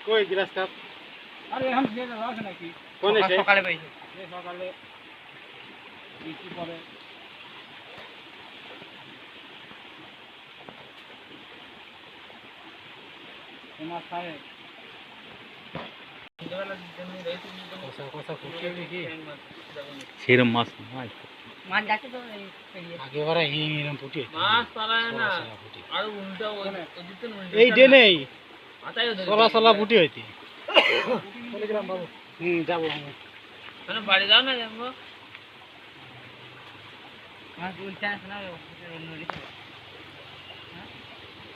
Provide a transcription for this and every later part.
কই glass cup আরে এখন দিয়ে দাও আছে নাকি কোন এসে সকালে পাইছে এই সকালে বৃষ্টি পড়ে তোমার খায় সেরম মাছ নয় মাছ যাচ্ছে তো একেবারে হিম ফুটে মাছ পালায় না আর উল্টা এই যে নেই চলা চলা ফুটি হইতে যাবো মানে বাড়ি যাও না যাবো মাছ উল্টা আছে না নদীতে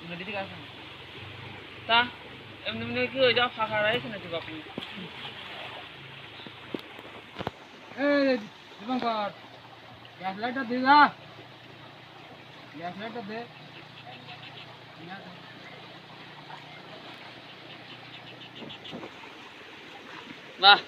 নদী থেকে আসে তা এমনি এমনি কি হয়ে যাও ফাঁকা রয়েছে নাকি কখন এই দীপঙ্কর গ্যাস লাইটটা দে না গ্যাস লাইটটা দে বাহ